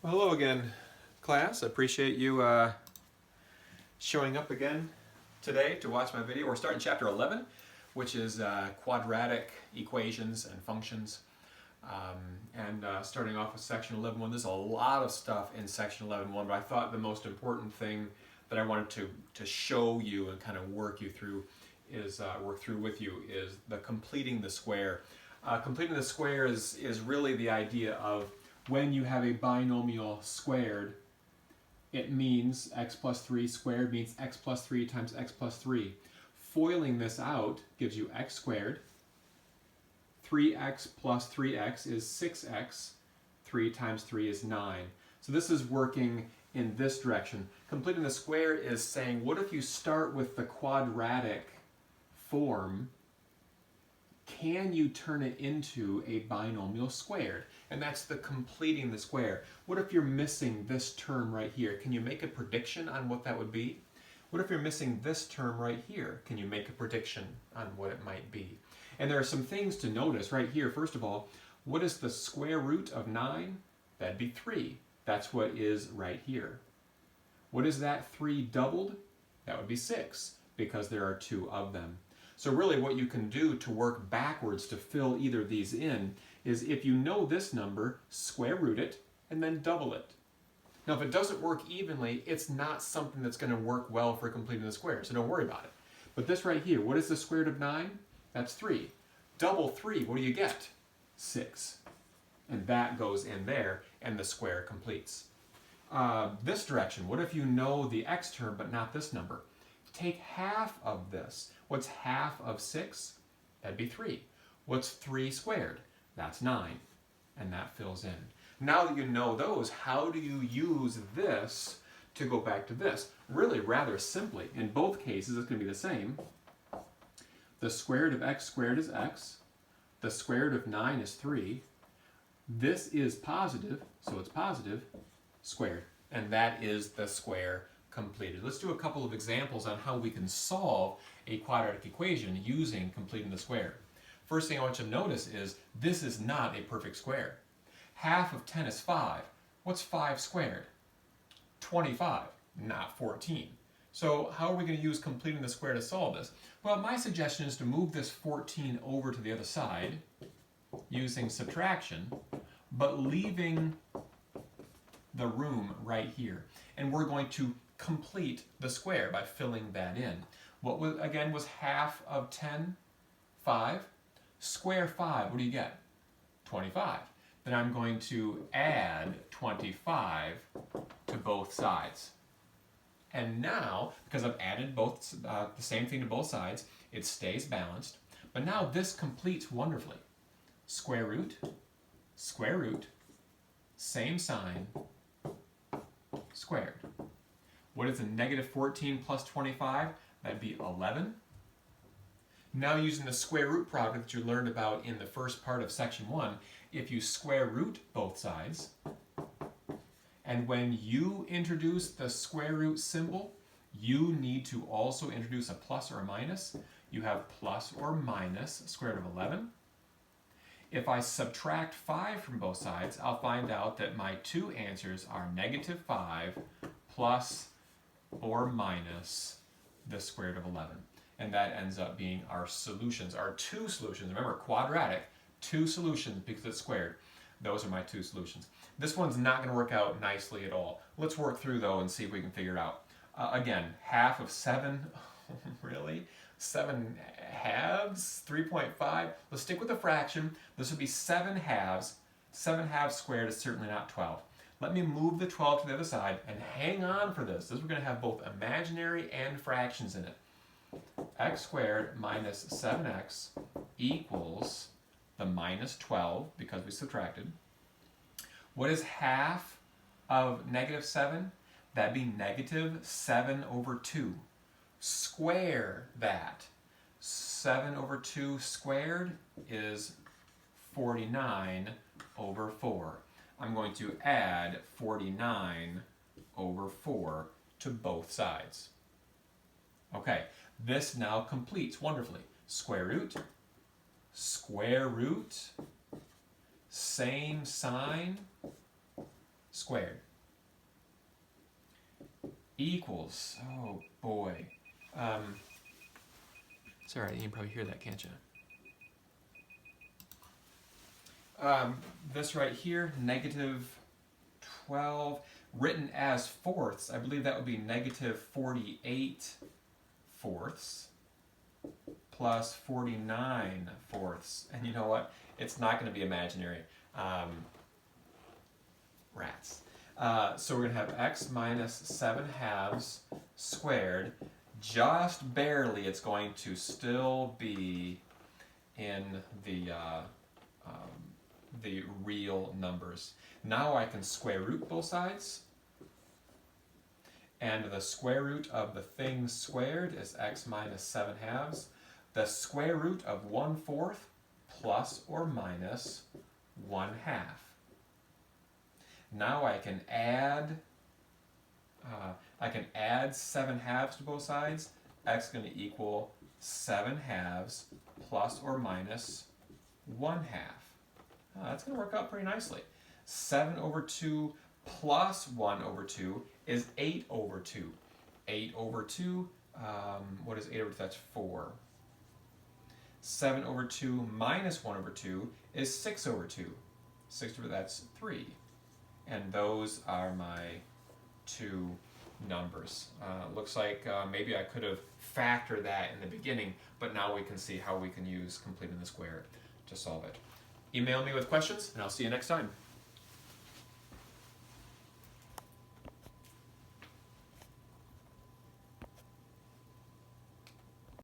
Well, hello again, class. I appreciate you showing up again today to watch my video. We're starting chapter 11, which is quadratic equations and functions. Starting off with section 11.1. There's a lot of stuff in section 11.1, but I thought the most important thing that I wanted to show you and kind of work you through is with you is the completing the square. Completing the square is really the idea of when you have a binomial squared, it means x plus 3 squared means x plus 3 times x plus 3. Foiling this out gives you x squared. 3x plus 3x is 6x. 3 times 3 is 9. So this is working in this direction. Completing the square is saying, what if you start with the quadratic form? Can you turn it into a binomial squared? And that's the completing the square. What if you're missing this term right here? Can you make a prediction on what that would be? What if you're missing this term right here? Can you make a prediction on what it might be? And there are some things to notice right here. First of all, what is the square root of 9? That'd be 3. That's what is right here. What is that 3 doubled? That would be 6, because there are 2 of them. So really what you can do to work backwards to fill either of these in is if you know this number, square root it and then double it. Now if it doesn't work evenly, it's not something that's going to work well for completing the square, so don't worry about it. But this right here, what is the square root of 9? That's 3. Double 3, what do you get? 6. And that goes in there and the square completes. This direction, what if you know the x term but not this number? Take half of this. What's half of 6? That'd be 3. What's 3 squared? That's 9. And that fills in. Now that you know those, how do you use this to go back to this? Really, rather simply. In both cases, it's going to be the same. The square root of x squared is x. The square root of 9 is 3. This is positive, so it's positive, squared. And that is the square completed. Let's do a couple of examples on how we can solve a quadratic equation using completing the square. First thing I want you to notice is this is not a perfect square. Half of 10 is 5. What's 5 squared? 25, not 14. So how are we going to use completing the square to solve this? Well, my suggestion is to move this 14 over to the other side using subtraction, but leaving the room right here. And we're going to complete the square by filling that in. What was, again, was half of 10? 5. Square 5, what do you get? 25. Then I'm going to add 25 to both sides. And now, because I've added both the same thing to both sides, it stays balanced. But now this completes wonderfully. Square root, same sign, squared. What is a negative 14 plus 25? That'd be 11. Now using the square root product that you learned about in the first part of section 1, if you square root both sides, and when you introduce the square root symbol, you need to also introduce a plus or a minus. You have plus or minus square root of 11. If I subtract 5 from both sides, I'll find out that my two answers are negative 5 plus or minus the square root of 11. And that ends up being our solutions, our two solutions. Remember, quadratic, two solutions because it's squared. Those are my two solutions. This one's not going to work out nicely at all. Let's work through, though, and see if we can figure it out. Again, half of 7, really? 7 halves, 3.5. Let's stick with the fraction. This would be 7 halves. 7 halves squared is certainly not 12. Let me move the 12 to the other side and hang on for this. We're going to have both imaginary and fractions in it. X squared minus 7x equals the minus 12 because we subtracted. What is half of negative 7? That'd be negative 7 over 2. Square that. 7 over 2 squared is 49 over 4. I'm going to add 49 over 4 to both sides. Okay, this now completes wonderfully. Square root, same sign, squared equals, oh boy. It's all right, you can probably hear that, can't you? This right here, negative 12, written as fourths, I believe that would be negative 48 fourths plus 49 fourths. And you know what? It's not going to be imaginary. Rats. So we're going to have x minus 7 halves squared. Just barely it's going to still be in the real numbers. Now I can square root both sides. And the square root of the thing squared is x minus 7 halves. The square root of 1/4 plus or minus 1/2. Now I can add 7 halves to both sides. X is going to equal 7 halves plus or minus 1/2. That's going to work out pretty nicely. 7/2 plus 1/2 is 8/2. 8/2, what is 8/2? That's 4. 7/2 minus 1/2 is 6/2. 6/2, that's 3. And those are my two numbers. Looks like maybe I could have factored that in the beginning, but now we can see how we can use completing the square to solve it. Email me with questions, and I'll see you next time.